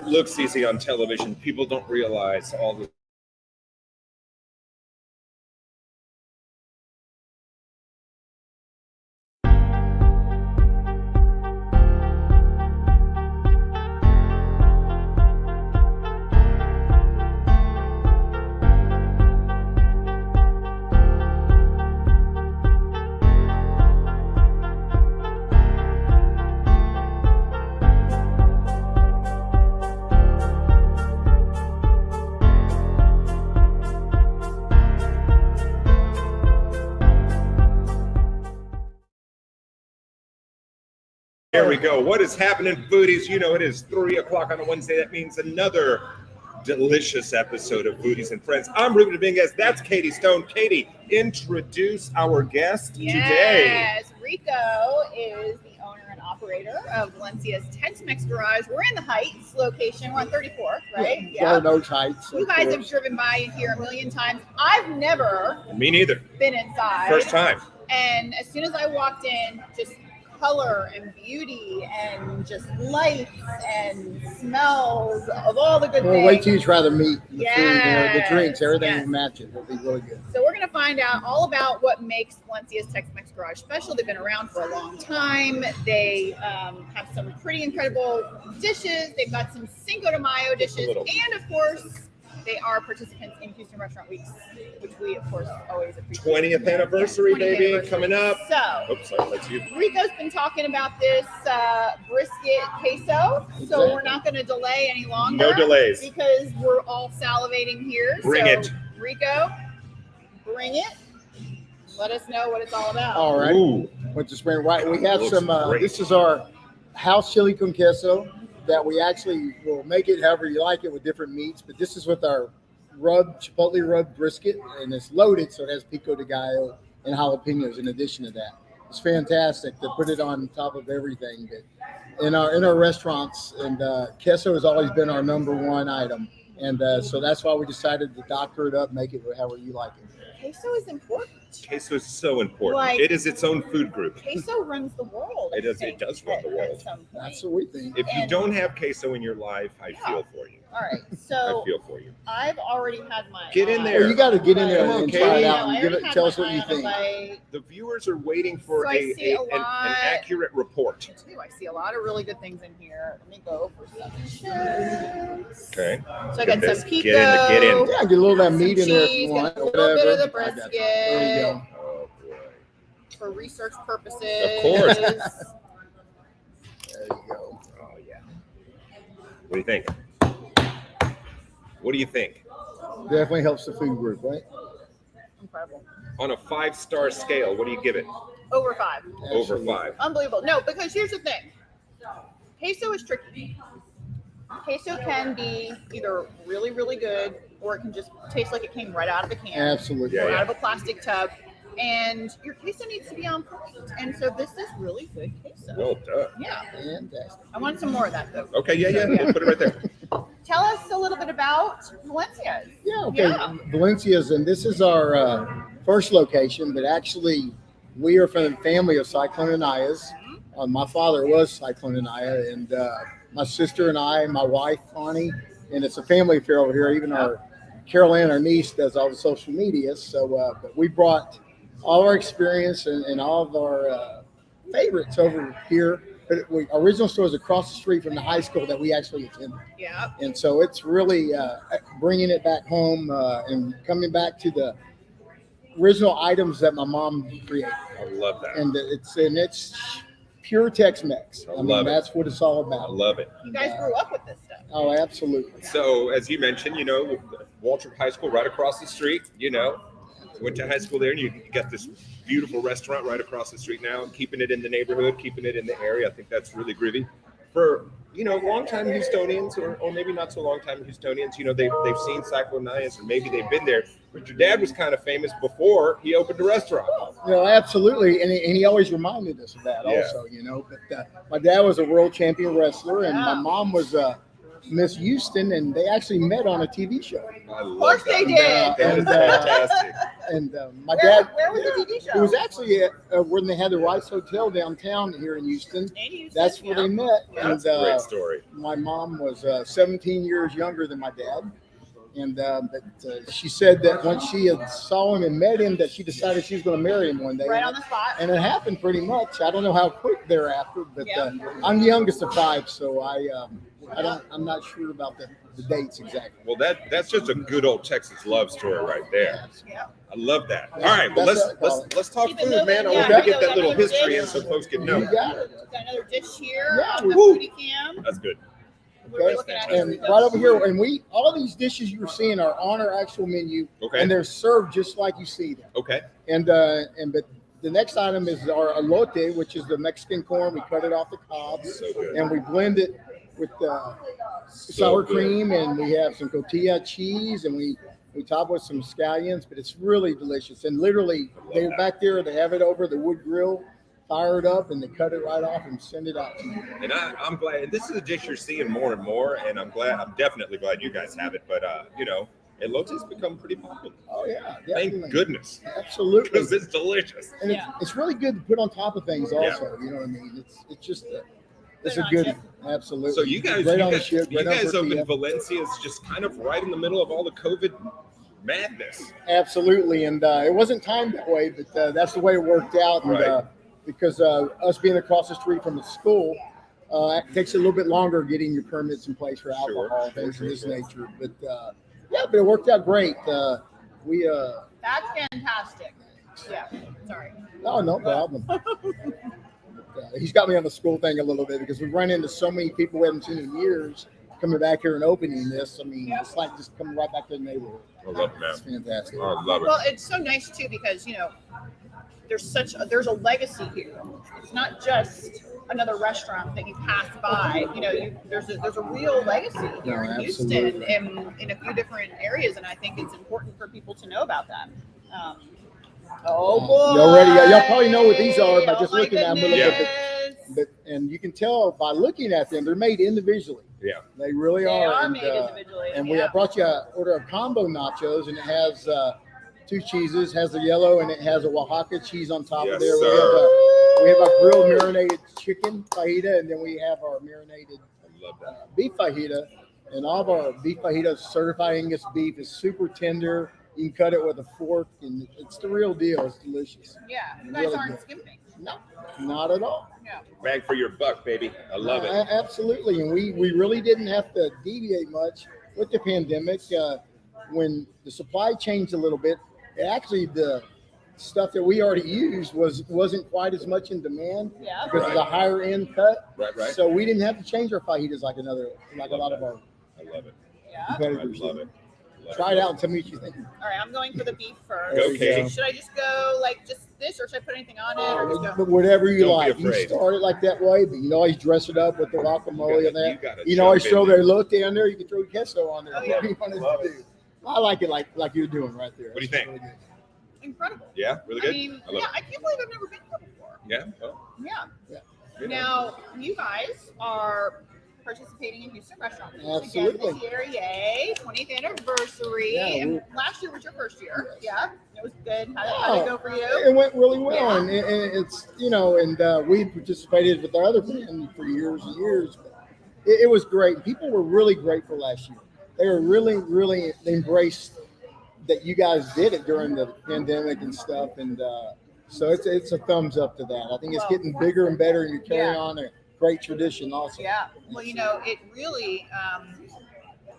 looks easy on television. People don't realize all the There we go. What is happening, Foodies? You know, it is 3 o'clock on a Wednesday. That means another delicious episode of Foodies and Friends. I'm Ruben Dominguez. That's Katie Stone. Katie, introduce our guest today. Yes, Rico is the owner and operator of Valencia's Tex Mex Garage. We're in the Heights location. We're on 34th, right? Yeah. Oaks Heights. You guys have driven by here a million times. I've never Me neither. been inside. First time. And as soon as I walked in, just color and beauty and just lights and smells of all the good things. Wait till you try the meat, the food, the drinks, everything yes. will match it. It'll be really good. So we're going to find out all about what makes Valencia's Tex Mex Garage special. They've been around for a long time. They have some pretty incredible dishes. They've got some Cinco de Mayo dishes. And of course, they are participants in Houston Restaurant Weeks, which we, of course, always appreciate. 20th anniversary, 20th baby, anniversary. coming up. So, oops, sorry, that's you. Rico's been talking about this brisket queso, so we're not going to delay any longer. No delays. Because we're all salivating here. Bring it. Rico, bring it. Let us know what it's all about. All right. Ooh. Went to spring right. We have Looks some. great. This is our house chili con queso that we actually will make it however you like it with different meats. But this is with our chipotle rubbed brisket, and it's loaded, so it has pico de gallo and jalapenos in addition to that. It's fantastic to put it on top of everything. But in our restaurants, and queso has always been our number one item, and so that's why we decided to doctor it up, make it however you like it. Queso is important. Queso is so important. Like, it is its own food group. Queso runs the world. It does. It does run the world. That's what we think. If you don't have queso in your life, I feel for you. All right, I so feel for you. I've already had my Get in eye. there. Well, you got to get in there Come on, and Katie. try it No, out I and already had tell my us what eye you on think. bite. The viewers are waiting for So I see an accurate report. I see a lot of really good things in here. Let me go for some chips. Okay. So I got some pico. Get in. Yeah, get a little of that meat in there if cheese, you want. got a little bit of the I got you. brisket. There you go. Oh boy. For research purposes. Of course. There you go. Oh yeah. What do you think? What do you think? Definitely helps the food group, right? Incredible. On a 5-star scale, what do you give it? Over 5. Over Absolutely. 5. Unbelievable. No, because here's the thing. Queso is tricky. Queso can be either really, really good, or it can just taste like it came right out of the can. Absolutely. Yeah, Or yeah. out of a plastic tub. And your queso needs to be on point. And so this is really good queso. Well done. Yeah. Fantastic. I want some more of that, though. Okay, yeah. We'll put it right there. Tell us a little bit about Valencia's. Yeah, okay. Yeah. Valencia's, and this is our first location, but actually we are from the family of Cyclone Anayas. My father was Cyclone Anaya, and my sister and I, my wife, Connie, and it's a family affair over here. Even our Carol Ann, our niece, does all the social media. So, but we brought all our experience and all of our favorites over here. But our original store is across the street from the high school that we actually attended. Yeah. And so it's really bringing it back home and coming back to the original items that my mom created. I love that. And it's pure Tex Mex. I love mean, it. that's what it's all I about. love it. You guys grew up with this stuff. Oh, absolutely. So, as you mentioned, Waltrip High School right across the street, went to high school there, and you got this beautiful restaurant right across the street now, keeping it in the neighborhood, keeping it in the area. I think that's really groovy. For, long-time Houstonians, or maybe not so long-time Houstonians, they've seen Cyclone Nias, or maybe they've been there, but your dad was kind of famous before he opened a restaurant. Absolutely. And he always reminded us of that Yeah. also, But my dad was a world champion wrestler, and my mom was Miss Houston, and they actually met on a TV show. I love Of course that. they did. That is And, fantastic. And my Where dad. was the TV show? It was actually when they had the Rice Hotel downtown here in Houston. In Houston, That's where they met. That's and a great story. my mom was 17 years younger than my dad. And but she said that once she had saw him and met him, that she decided she was going to marry him one day. Right on the spot. And it happened pretty much. I don't know how quick thereafter, but Yeah. I'm the youngest of 5, so I'm not sure about the dates exactly. Well, that's just a good old Texas love story right there. Yeah. I love that. All That's- right, well that's what I call let's talk Keep it food, moving. man. I Yeah, want to get so that little another history in dish. so folks can You know. got it. Got another dish here Yeah, on the woo. foodie cam. That's good. What are we looking at here? And right over here, and all these dishes you're seeing are on our actual menu, Okay. and they're served just like you see them. Okay. And but the next item is our elote, which is the Mexican corn. We cut it off the cobs, So good. and we blend it with So sour good. cream, and we have some tortilla cheese, and we top with some scallions. But it's really delicious. And literally, they're back there. They have it over the wood grill, fire it up, and they cut it right off and send it out to you. And I'm glad. And this is a dish you're seeing more and more, and I'm definitely glad you guys have it. But Elote's become pretty popular. Oh yeah, Thank definitely. goodness, Absolutely. because it's delicious. And Yeah. it's really good to put on top of things also. You know what I mean? It's just it's a on good chip. absolutely. So you guys, right you on the guys, ship, you right on guys up in tortilla. Valencia is just kind of right in the middle of all the COVID madness. Absolutely, and it wasn't timed that way, but that's the way it worked out. And Right. because us being across the street from the school, it takes a little bit longer getting your permits in place for alcohol, things of this nature. But but it worked out great. We That's fantastic. Yeah. Sorry. no problem. He's got me on the school thing a little bit because we've run into so many people we haven't seen in years coming back here and opening this. I mean, it's like just coming right back to the neighborhood. I love it, man. It's fantastic. I love it. Well, it's so nice too because there's a legacy here. It's not just another restaurant that you pass by. There's a real legacy here in Houston absolutely. and in a few different areas, and I think it's important for people to know about that. Oh boy! Y'all ready? Y'all probably know what these are by just my looking at them a little goodness. bit. And you can tell by looking at them, they're made individually. Yeah. They really They are and, made individually. And yeah. I brought you a order of combo nachos, and it has 2 cheeses, has the yellow, and it has a Oaxaca cheese on top Yes, of there. sir. We have a grilled marinated chicken fajita, and then we have our marinated I love that. beef fajita. And all of our beef fajitas, certified Angus beef, is super tender. You can cut it with a fork, and it's the real deal. It's delicious. Yeah, you guys Really aren't good. skimping. No, not at all. Yeah. Bang for your buck, baby. I love it. Absolutely. And we really didn't have to deviate much with the pandemic. When the supply changed a little bit, actually the stuff that we already used wasn't quite as much in demand Yeah. because of the higher end cut. Right. So we didn't have to change our fajitas like a lot of our I love it. Yeah. I competitors. love it. Try it out and tell me what you think. All right, I'm going for the beef first. Go, Katie. Should I just go like just this, or should I put anything on it, or just go? But whatever you Don't be like, you afraid. start it like that way, but you can always dress it up with the guacamole and that. gotta You can always jump throw in their elote on there. You can throw queso on there. Oh, Whatever yeah. you want Love to do. I like it like you're doing right there. What do you That's think? really good. Incredible. Yeah, really I good. mean, I love I can't believe I've never been here before. it. Yeah. Well, Yeah. you know. Now, you guys are participating in Houston Restaurant Week Absolutely. again this year. Yay! 20th anniversary. Yeah, And last year was your first year. Yes. Yeah. It was good. How'd it go for you? It went really well, Yeah. and it's and we participated with our other band for years and years. But it was great. People were really grateful last year. They were really embraced that you guys did it during the pandemic and stuff, and so it's a thumbs up to that. I think it's Well, getting bigger and better, and you carry yeah. on a great tradition also. Yeah. Well, it really,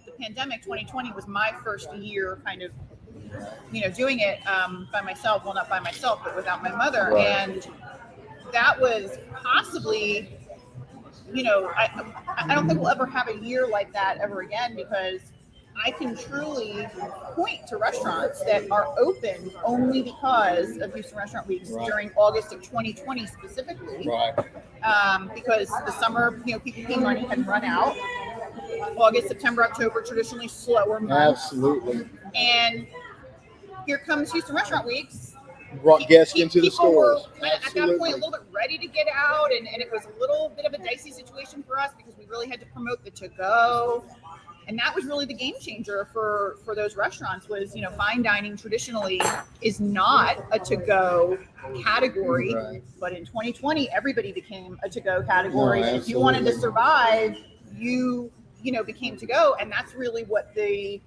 the pandemic 2020 was my first year kind of, doing it by myself. Well, not by myself, but without my mother. Right. And that was possibly, I don't think we'll ever have a year like that ever again, because I can truly point to restaurants that are open only because of Houston Restaurant Weeks Right. during August of 2020 specifically. Right. Because the summer, people money had run out. August, September, October, traditionally slower months. Absolutely. And here comes Houston Restaurant Weeks. Brought guests into the People were stores. at that point a little bit ready to get out, and it was a little bit of a dicey situation for us because we really had to promote the to-go. And that was really the game changer for those restaurants was, fine dining traditionally is not a to-go category. Right. But in 2020, everybody became a to-go category. No, and if you wanted to absolutely. survive, you became to-go. And that's really what the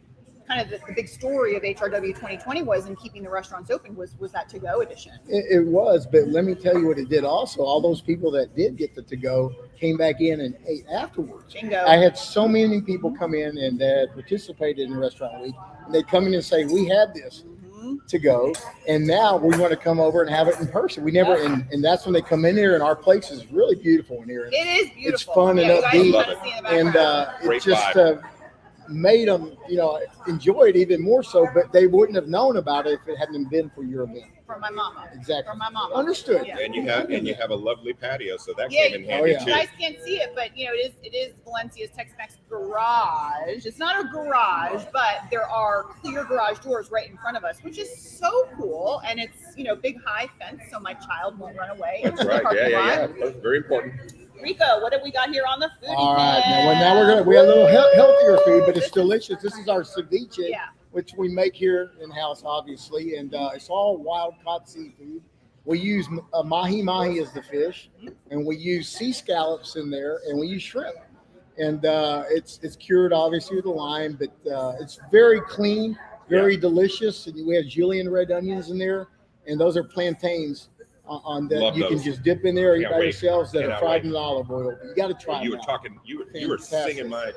big story of HRW 2020 was, and keeping the restaurants open was that to-go edition. It was, but let me tell you what it did also. All those people that did get the to-go came back in and ate afterwards. Bingo. I had so many people come in and that participated in Restaurant Week, and they'd come in and say, we had this to go, and now we want to come over and have it in person. We never, and that's when they come in here, and our place is really beautiful in here. It is beautiful. It's fun and you guys upbeat, gotta see in the and background. it Great just vibe. made them, enjoy it even more so. But they wouldn't have known about it if it hadn't been for your event. From my mama. Exactly. From my mama. Understood. Yeah. And you have a lovely patio, so that Yeah, came in handy yeah. too. You guys can't see it, but it is Valencia's Tex Mex garage. It's not a garage, but there are clear garage doors right in front of us, which is so cool. And it's big high fence, so my child won't run away. That's into the right. parking Yeah. lot. That's very important. Rico, what have we got here on the foodie? All right. Now tab? we have a little healthier food, but it's delicious. This is our ceviche, Yeah. which we make here in house, obviously, and it's all wild caught seafood. We use mahi as the fish, and we use sea scallops in there, and we use shrimp. And it's cured obviously with a lime, but it's very clean, very delicious. And we have julienne red onions in there, and those are plantains on that Love you can those. just dip in there, eat Can't by wait. yourselves that are Cannot fried wait. in olive oil. You got to try You them were out. talking. You were Fantastic. singing my.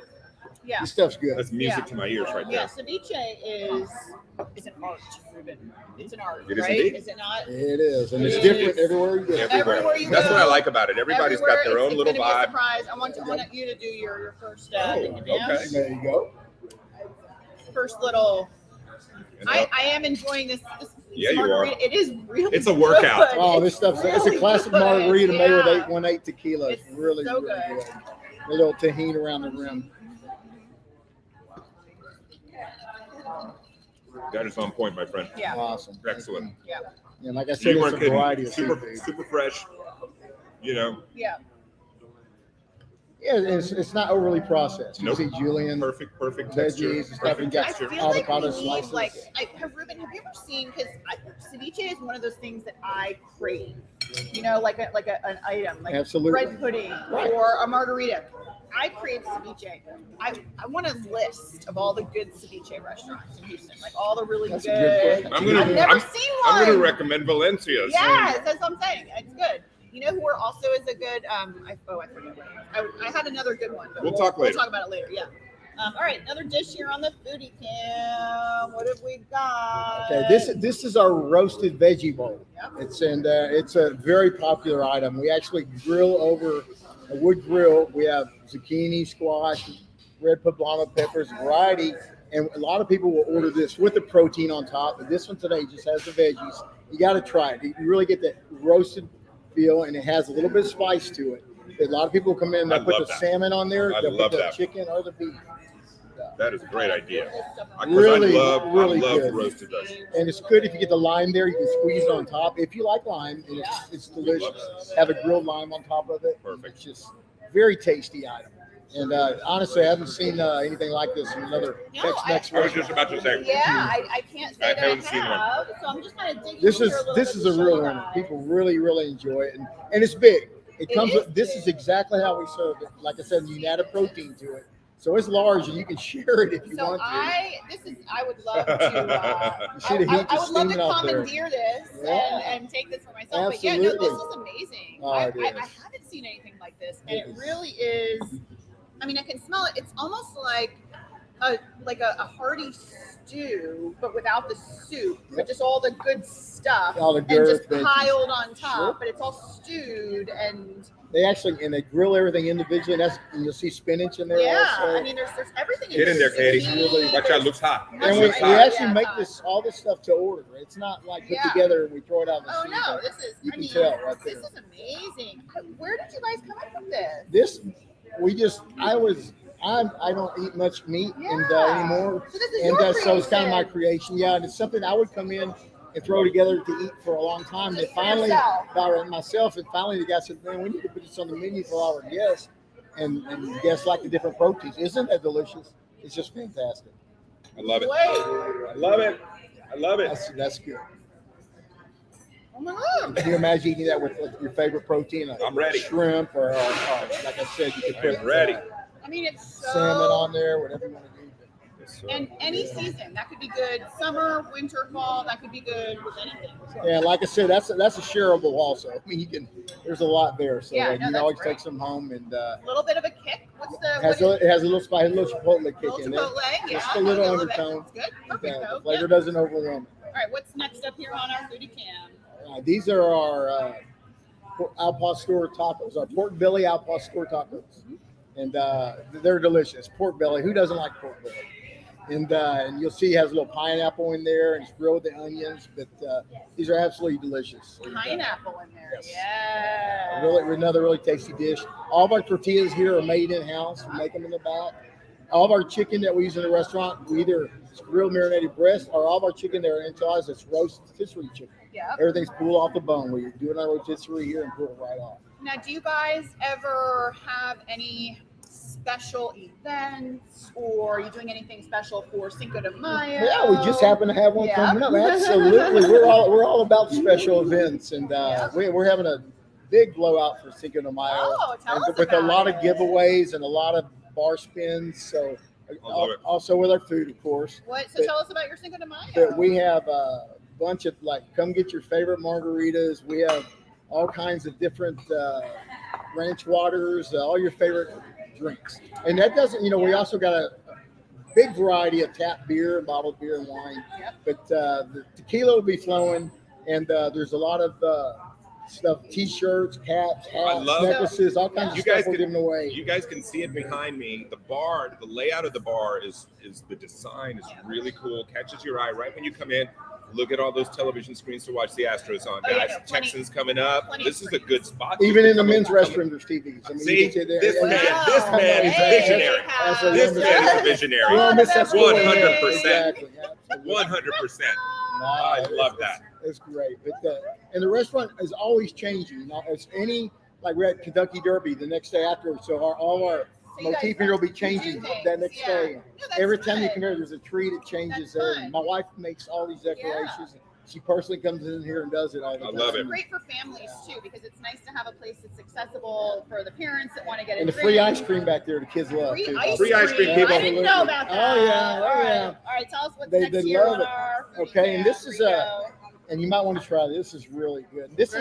Yeah. This stuff's good. That's music Yeah. to my ears right Yeah, there. ceviche is an art, Ruben. It's an art, It is right? indeed. is it not? It is, and it's It different is. everywhere you go. Everywhere you That's go. what I like about it. Everybody's got their own It's little gonna be a vibe. surprise. I want you to do your first Oh, thing to okay. dance. There you go. First little. And I am enjoying this Yeah, you margarita. are. It is really. It's a workout. good. Oh, this stuff's it's a really classic good. margarita made with Yeah. 818 tequila. It's It's really, so really good. good. A little tahini around the rim. That is on point, my friend. Yeah. Awesome. Excellent. Yeah. And like I said, You it's weren't a kidding. variety of Super, seafood. super fresh. Yeah. Yeah, it's not overly processed. Nope. You see julienne, Perfect texture. veggies and stuff. You Perfect got I texture. feel like avocado we need, slices. Ruben, have you ever seen? Because ceviche is one of those things that I crave. Like an item, like Absolutely. bread pudding Right. or a margarita. I crave ceviche. I want a list of all the good ceviche restaurants in Houston, like all the really That's a good good. question. I've never seen one. I'm gonna recommend Valencia's. Yes, that's what I'm saying. It's good. You know who are also is a good. I forget. I had another good one, but We'll talk later. We'll talk about it later. Yeah. All right, another dish here on the foodie cam. What have we got? Okay, this is our roasted veggie bowl. Yep. It's a very popular item. We actually grill over a wood grill. We have zucchini, squash, red poblano peppers, variety, and a lot of people will order this with the protein on top. But this one today just has the veggies. You got to try it. You really get that roasted feel, and it has a little bit of spice to it. A lot of people come in and I they'll put love the that. salmon on there. I They'll love put the that. chicken or the beef. That is a great idea. Really, I really love good. roasted veggies. And it's good if you get the lime there. You can squeeze it on top. If you like lime, and it's delicious. Have a grilled lime on top of it. Perfect. It's just very tasty item. And honestly, I haven't seen anything like this in another No, Tex-Mex I was just restaurant. about to say. Yeah, I can't say I that I haven't seen one. have, so I'm just kind of digging. This in is here a little this bit is to a show real you winner. guys. People really, really enjoy it, and it's big. It comes. is This big. is exactly how we serve it. Like I said, you can add a protein to it, so it's large, and you can share it if you So want to. I would love to. You see the heat I just would love to steaming out there. commandeer this Yeah. and take this for myself. But yeah, no, Absolutely. this is amazing. Oh, I it is. haven't seen anything like this, and It it is. really is. I mean, I can smell it. It's almost like a hearty stew, but without the soup, Yep. but just all the good stuff, All the and girth, just veggies. piled on top. Sure. But it's all stewed and. They actually they grill everything individually. And you'll see spinach in there. Yeah, also. I mean, there's everything. Get in there, Katie. zucchini, Watch out, looks hot. And we, Looks we hot. actually Yeah, make hot. all this stuff to order. It's not like put Yeah. together and we throw it out in the Oh sea. no, this is. You I can mean, tell right this there. is amazing. Where did you guys come up with this? This I don't eat much meat Yeah. anymore, So this is and your so it's kind of my creation. creation. Yeah, and it's something I would come in and throw together to eat for a long time. And Just for finally, yourself. by myself, and finally the guy said, "Man, we need to put this on the menu for our guests." and guests like the different proteins. Isn't that delicious? It's just fantastic. I love it. Wait. I love it. I love it. That's good. Oh my God. Can you imagine eating that with your favorite protein? Like I'm ready. Shrimp or like I said, you could put ready. I mean, it's so. salmon on there, whatever you want to do. And any season, that could be good. Summer, winter, fall, that could be good with anything. So. Yeah, like I said, that's a shareable also. I mean, you can. There's a lot there, so Yeah, no, you can that's always great. take some home and. A little bit of a kick. What's the? It has a little spice, a little chipotle kick little in there. chipotle, yeah. Just a little I love it. undertone. It's good. Perfect The though. flavor Yep. doesn't overwhelm it. All right, what's next up here on our foodie cam? These are our al pastor tacos, our pork belly al pastor tacos, and they're delicious. Pork belly. Who doesn't like pork belly? And you'll see it has a little pineapple in there, and it's grilled with the onions. But these are absolutely delicious. And, Pineapple in there. yes. Yeah. really, another really tasty dish. All of our tortillas here are made in house. We make them in the back. All of our chicken that we use in the restaurant, we either it's grilled marinated breast, or all of our chicken that are enchiladas, it's rotisserie chicken. Yep. Everything's pulled off the bone. We do it on rotisserie here and pull it right off. Now, do you guys ever have any special events, or are you doing anything special for Cinco de Mayo? Yeah, we just happen to have one Yeah. coming up. Absolutely, we're all about special events, and we're having a big blowout for Cinco de Mayo. Oh, tell us with a about lot of it. giveaways and a lot of bar spins. So love it. also with our food, of course. What? So But- tell us about your Cinco de Mayo. But we have a bunch of come get your favorite margaritas. We have all kinds of different ranch waters, all your favorite drinks. And that doesn't, we also got a big variety of tap beer, bottled beer, and wine. Yep. But the tequila will be flowing, and there's a lot of stuff: t-shirts, caps, hats, love- necklaces, all kinds You of stuff guys we're can- giving away. You guys can see it behind me. The bar, the layout of the bar is the design is really cool. Catches your eye right when you come in. Look at all those television screens to watch the Astros on, Oh, yeah, guys. no, plenty- Texans coming up. plenty This of is a good spot. Even in the Come men's come- restroom, there's TVs. I mean, See, you can sit there. this man is Hey, visionary. That's a This number man is a seven. visionary. You won't miss that school. 100%. Exactly. Absolutely. 100%. No, I it's- love that. It's great. But and the restaurant is always changing. It's like we're at Kentucky Derby the next day after. So all our So you guys motif here will be do changing things, that next yeah. day. No, that's Every time you good. come here, there's a tree that changes That's there. fun. And my wife makes all these decorations. She personally comes in here and does it all the I time. love it. It's great for families too, because it's nice to have a place that's accessible for the parents that want to get a And the drink. free ice cream back there, the kids love. Free too. ice Free ice cream, cream. people. I didn't know about that. Oh, yeah. Oh, All right. yeah. All right, tell us what's They next year love on it. our foodie Okay, and cam, this is Rico. and you might want to try this. Is really good. This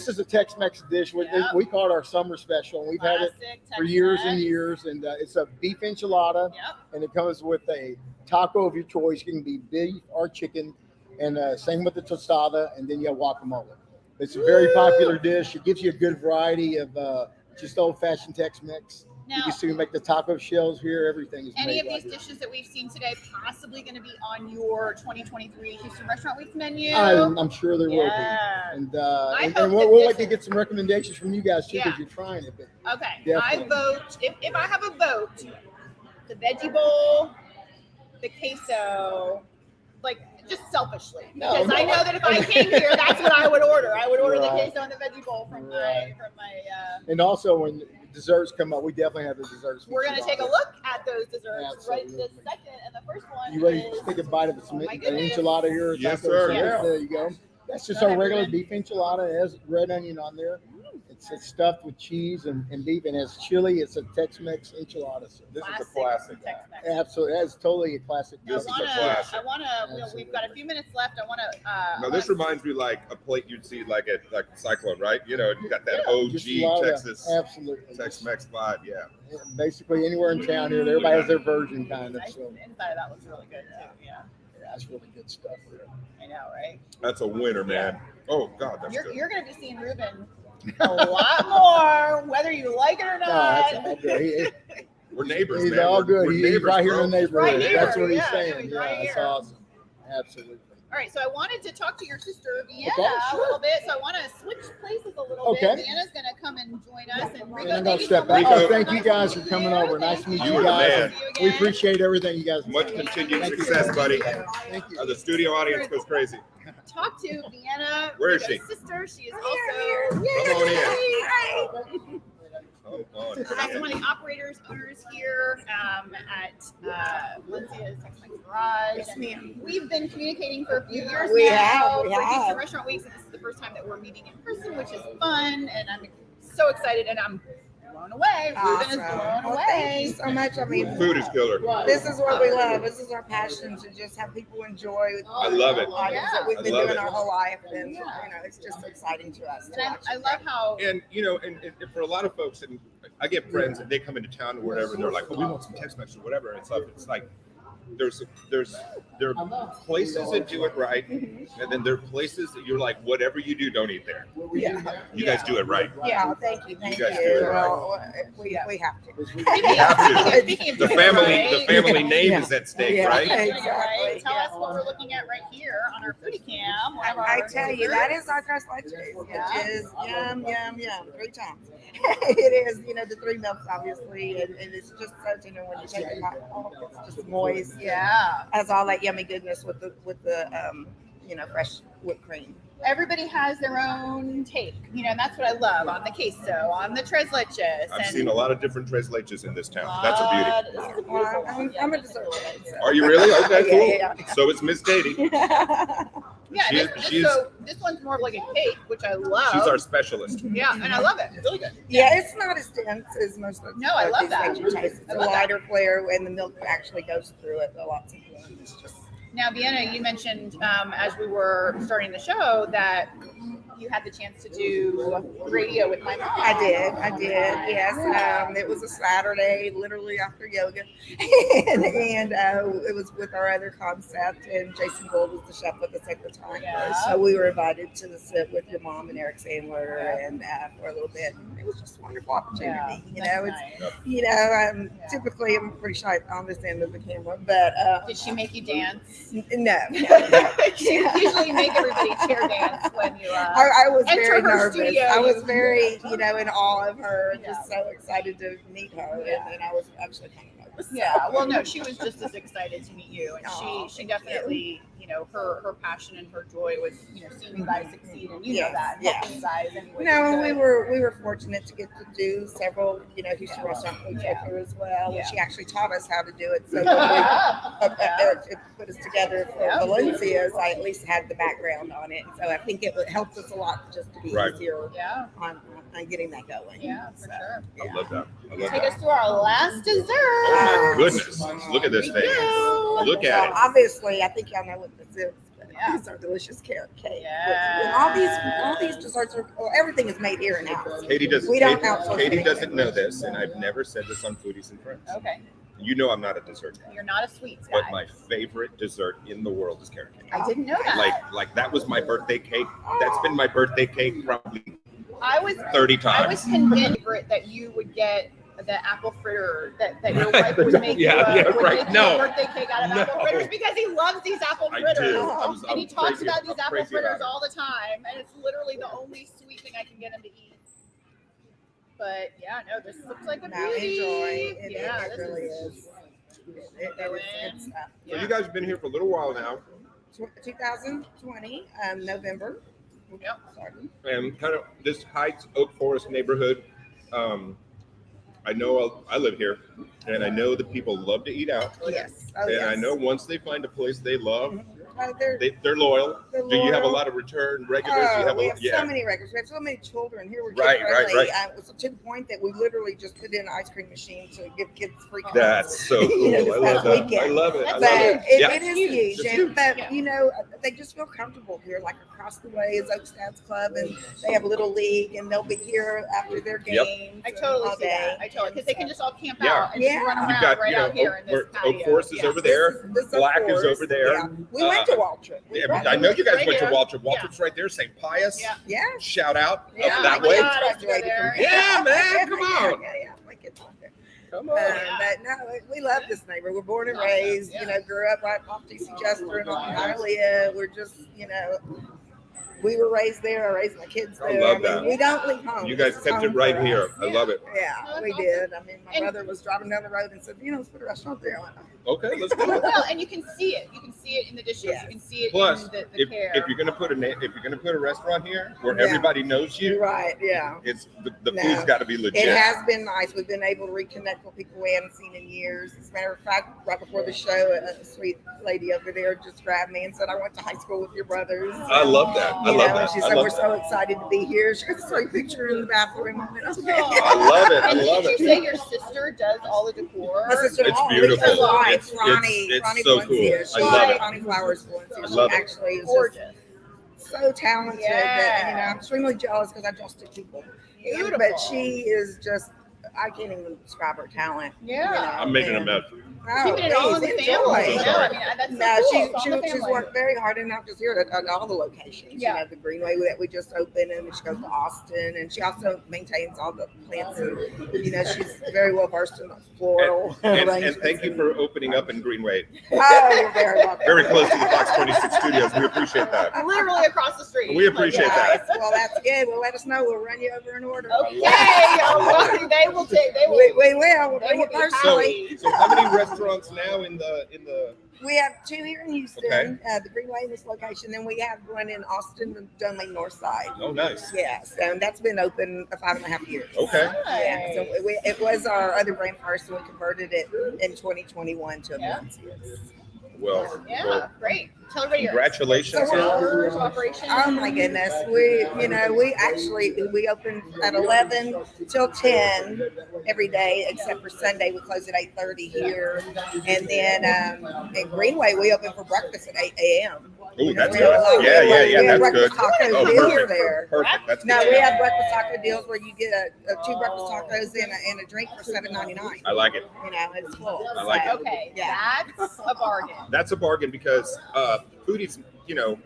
is a Tex Mex dish. Yep. We call it our summer special. And we've had it Classic for years and Tex-Mex. years, and it's a beef enchilada, Yep. and it comes with a taco of your choice. It can be beef or chicken, and same with the tostada, and then you have guacamole. It's a very popular dish. It gives you a good variety of just old-fashioned Tex-Mex. You Now, can see we make the taco shells here. Everything is any made of right these here. dishes that we've seen today possibly going to be on your 2023 Houston Restaurant Week menu? I'm sure there will be. Yeah. And I and hope we'll, that we'll this like to get some recommendations from you guys too, Yeah. because you're trying it. But Okay, Definitely. I vote. If I have a vote, the veggie bowl, the queso, like just selfishly, No, because no. I know that if I came here, that's what I would order. I would order the Right. queso and the veggie bowl from Right. my. and also when desserts come up, we definitely have the desserts. We're gonna take a look at those desserts right this Absolutely. second, and the first one You ready is to take a bite of some my an goodness. enchilada here? Yes, Taco sir. salad. Yeah. There you go. That's just Go our ahead, regular Ruben. beef enchilada. It has red onion on there. It's stuffed with cheese and beef, and it has chili. It's a Tex-Mex enchilada. So This is a classic classic. Tex-Mex. absolutely, that's totally a classic. I This is a wanna, classic. we've got a few minutes left. I wanna. Now this reminds me like a plate you'd see like at like Cyclone, right? You know, you got that Yeah. Just a lot OG of- Texas absolutely. Tex-Mex vibe. Yeah. Basically anywhere in town here, everybody has their version kind of. Nice. So Inside of that looks really good too. Yeah, that's really good stuff there. I know, right? That's a winner, man. Oh God, that's You're good. you're gonna be seeing Ruben a lot more, whether you like it or No, not. that's all good. We're neighbors, He's man. all We're- good. we're He's neighbors, right here bro. in the neighborhood. Right here, That's what he's yeah, saying. he's Yeah, right that's here. awesome. Absolutely. All right, so I wanted to talk to your sister Vienna Okay, a sure. little bit. So I want to switch places a little Okay. bit. Vienna's gonna come and join us, and Rico, And I'm thank gonna you step so back. much. Oh, thank you Nice guys to for meet coming you. over. Nice Thank to meet You you were the guys. man. See you We again. appreciate everything you guys. Much do. continued Thank you. success, buddy. Thank you. The studio audience goes crazy. Talk to Vienna. Where is Rico's she? sister. She is also. Come on in. Yay! Oh Come on. So that's one of the owners here at Valencia's Tex Mex Garage. Yes, ma'am. We've been communicating for a few years We now have, we for have. Houston Restaurant Weeks, and this is the first time that we're meeting in person, which is fun, and I'm so excited, and I'm blown away. Ruben is blown Well, thank you away. so much. I mean, Food is killer. this is what we love. This is our passion to just have people enjoy. I love it. Items that we've I been love doing it. our whole life, and you know, it's just exciting to us. To And watch I it. love how And and for a lot of folks, and I get friends, and they come into town or whatever, and they're like, "Oh, we want some Tex Mex or whatever." And it's like there are places that do it right, and then there are places that you're like, whatever you do, don't eat there. Yeah. You guys do it right. Yeah, thank you. guys do it right. Well, we have to. Speaking of The doing family, right, the family name Yeah. is at stake, Yeah. right? doing it Exactly, right, tell us yeah. what we're looking at right here on our foodie cam. One of I our tell you, desserts. that is our tres leches, Yeah. which is yum, 3 times. It is, the 3 milks, obviously, and it's just so tender when you take it hot. Oh, it's just moist. Yeah. Has all that yummy goodness with the fresh whipped cream. Everybody has their own take, and that's what I love on the queso, on the tres leches. I've seen a lot of different tres leches in this town. That's a beauty. This is a Well, beautiful I'm one. a dessert fan, so. Are you really? Okay, cool. Yeah. So it's Miss Katie. Yeah, She's- so this one's more of like a cake, which I love. She's our specialist. Yeah, and I love it. Really good. Yeah, it's not as dense as most of the No, I love these that. things you taste. It's I a love that. lighter flair, and the milk actually goes through it a lot simpler. And it's just Now, Vienna, you mentioned as we were starting the show that you had the chance to do radio with my mom. I did, yes. It was a Saturday, literally after yoga, and it was with our other concept, and Jason Gold was the chef with us at the time. Yeah. So we were invited to sit with your mom and Eric Sandler, and for a little bit. It was just a wonderful opportunity. Typically I'm pretty shy on this end of the camera, but Did she make you dance? no. She usually make everybody chair dance when you. I was Enter very her nervous. studio. I was very, in awe of her, and Yeah. just so excited to meet her. Yeah. And I was actually kind of nervous. Yeah, well, no, she was just as excited to meet you, and Aw, she definitely, her passion and her joy was, seeing you guys succeed, and you know Yes, that, yes. helping you guys. And And we were fortunate to get to do several, Houston Restaurant Weeks with her as well. Yeah. And she actually taught us how to do it. So when Yeah. Eric put us together for Yeah. Valencia's, I at least had the background on it. So I think it helped us a lot just to be Right. easier Yeah, on getting that going. yeah, for sure. I love that. I love Take that. us to our last dessert. Oh my goodness. Look at this thing. Look So at it. obviously, I think y'all know what this is. But Yeah. These are delicious carrot cake. Yeah. And all these desserts are, everything is made here in house. Katie We don't outsource Katie anything. doesn't know this, and I've never said this on Foodies and Friends. Okay, You know I'm not a dessert guy, you're not a sweets guy. but my favorite dessert in the world is carrot cake. I didn't know that. Like that was my birthday cake. That's been my birthday cake probably I was 30 I was times. convinced that you would get the apple fritter that your wife would make Yeah, you yeah, would right. make you No. a birthday cake out of No. apple fritters because he loves these apple I fritters. do. And he talks about these I'm apple crazy about fritters it. all the time, and it's literally the only sweet thing I can get him to eat. But yeah, no, this looks like a Now beauty. enjoy. Yeah, It this really is. is. It's good stuff. So you guys have been here for a little while now, 2020, November. Yep. Started. and kind of this Heights Oak Forest neighborhood. I know I live here, and I know that people love to eat out. Yes. Oh, And yes. I know once they find a place they love, They're they're loyal. They're Do you have a loyal. lot of return regulars? Oh, You have we have yeah. so many records. We have so many children here. We're Right, kid right, friendly. right. It was to the point that we literally just put in an ice cream machine to give kids free cones. That's so cool. You know, this I love past that. weekend. I love it. I That's love But it. Yeah. it is huge. huge. It's And, huge. but, Yeah. they just feel comfortable here. Like across the way is Oak Stats Club, and they have a little league, and they'll be here after their Yep. games. I and totally all see that. day. I totally because they can just all camp Yeah. out and Yeah. just run You've around You've got, right out here in this Oak patio. Forest is Yeah. over there. This Black Oak is Forest, over there. yeah. We went to Waltrip. We Yeah, brought I know them. you guys Right went to here. Waltrip. Waltrip's right there. St. Pius. Yeah. Yeah. Shout out Yeah, up that my way. God, I used to go there. Yeah, man, come on. Yeah. My kids went there. Come Yeah. But no, we love this neighborhood. We're born and Awesome, raised, yeah. grew up right off DC Chester and on Hialeah. We're just, we were raised there. I raised my kids I there. love that. We don't leave home. You guys This is kept it home right for here. us. I love it. Yeah, Oh, we that's did. I mean, my And- brother was driving down the road and said, let's put a restaurant there. I'm like, Okay, let's do it. Well, and you can see it. You can see it in the dishes. Yes. You can see it Plus, in the if care. you're gonna put a restaurant here where Yeah. everybody knows you, right, yeah. it's the No. food's got to be legit. It has been nice. We've been able to reconnect with people we haven't seen in years. As a matter of fact, right before the show, a sweet lady over there just grabbed me and said, I went to high school with your brothers. I love that. I You love know, that. and she I said, love we're that. so excited to be here. She took a picture in the bathroom. I went, okay. I love it. I And love did it. you say your sister does all the decor? My sister, It's oh, beautiful. Lisa's wife, It's- Ronnie, it's Ronnie so cool. Valencia. I She's love it. Ronnie Flowers Valencia. I She love it. actually is just Gorgeous. so talented that, you know, Yeah. I'm extremely jealous because I just do people. Beautiful. But she is just, I can't even describe her talent. Yeah. I'm making a and- mess. Oh, Keeping it all in the please, family. enjoy. So No, sorry. I mean, that's so No, cool. It's all in the she's family. worked very hard, and not just here at all the locations. Yeah. You know, the Greenway that we just opened, and she goes to Austin, and she also maintains all the plants. And you know, she's very well versed in the floral And arrangements. thank you for opening up in Greenway, Oh, you're very welcome. very close to the Fox 26 studios. We appreciate that. Literally across the street. We appreciate that. Well, that's good. Well, let us know. We'll run you over in order. Okay. Oh, they will take. They will. We will. We'll They bring will it be personally. So how many restaurants now in the? We have two here in Houston, Okay. the Greenway in this location. Then we have one in Austin, the Dunley North Side. Oh, nice. Yes, and that's been open 5.5 years. Okay. Yeah, so it was our other brand first, and we converted it in 2021 to a Yeah. Valencia's. Well, Yeah. Great. Tell everybody your congratulations. hours of operation. Oh my goodness, we open at 11 till 10 every day, except for Sunday. We close at 8:30 here, and then in Greenway we open for breakfast at 8 a.m. Ooh, that's We have a lot- good. Yeah, we yeah, have yeah. That's good. breakfast taco Oh, deals perfect. there. Perfect. That's No, good. we have breakfast taco deals where you get two breakfast tacos and a drink for $7.99. I like it. You know, it's full. I like it. Okay. Yeah. That's a bargain. That's a bargain because foodies, you know,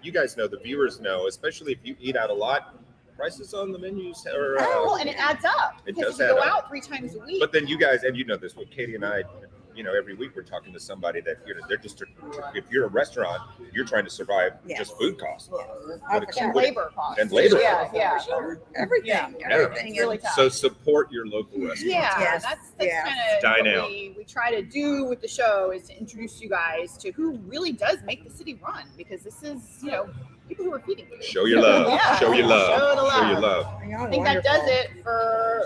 you guys know, the viewers know, especially if you eat out a lot, prices on the menus are. Well, and it adds up. It Because does if you add go up. out 3 times a week. But then you guys, and you know this, with Katie and I, you know, every week we're talking to somebody that, you know, they're just, if you're a restaurant, you're trying to survive Yes. just food costs. Yeah. What for it- sure. and labor costs. And labor Yeah, costs. yeah. For sure. Everything. Yeah. Everything. It's really is- tough. So support your local restaurants. Yeah, Yes, that's yes. kind of Dine what out. we try to do with the show is to introduce you guys to who really does make the city run, because this is, you know, people who are feeding you. Show your love. Yeah. Show your love. Show the Show your love. love. Y'all I think that does wonderful.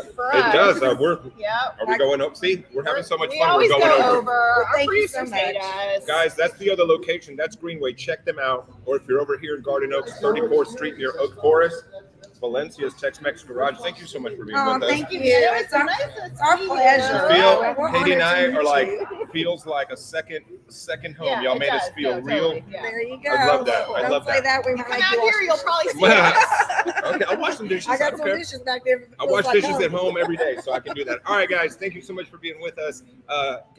it for It us. does. Yeah. Are we going up? See, we're having so much We fun. We're always going go over. over. Our thank you so producers made much. us. Guys, that's the other location. That's Greenway. Check them out. Or if you're over here in Garden Oaks, 34th Street near Oak Forest, Valencia's Tex Mex Garage. Thank you so much for being Oh, with us. thank you. Yeah, it was It's our, nice to it's our see you. pleasure. Feel, We're Katie and I honored to are meet like, you. feels like a second home. Yeah, Y'all it made us does. feel No, real. totally. Yeah. There you go. I love that. I Don't love say that. that. We You might come make out you here, you'll wash probably see Well, us. Okay, I'll wash some dishes. I got don't some care. dishes back there. I wash dishes at home every day, so I can do that. All right, guys, thank you so much for being with us.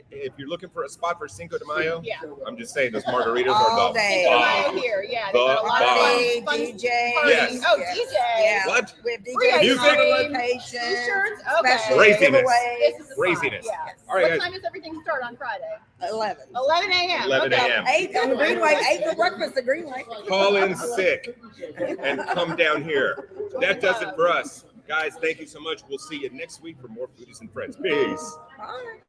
If you're looking for a spot for Cinco de Mayo, Yeah. I'm just saying those margaritas All are the day. Cinco de bomb. Mayo here. Yeah. The They've got a lot of Party, fun DJ. Yes. Oh, Yes. DJ. Yeah. What? We have Free DJs ice on the cream, location. T-shirts. Okay. Special Craziness. giveaways. This is the Craziness. spot, Yeah. All right, What guys. time does everything start on Friday? 11. 11 a.m. 11 Okay. a.m. 8 on the Greenway. 8 for breakfast, the Greenway. Call in sick and come down here. That does it for us. Guys, thank you so much. We'll see you next week for more Foodies and Friends. Peace. Bye.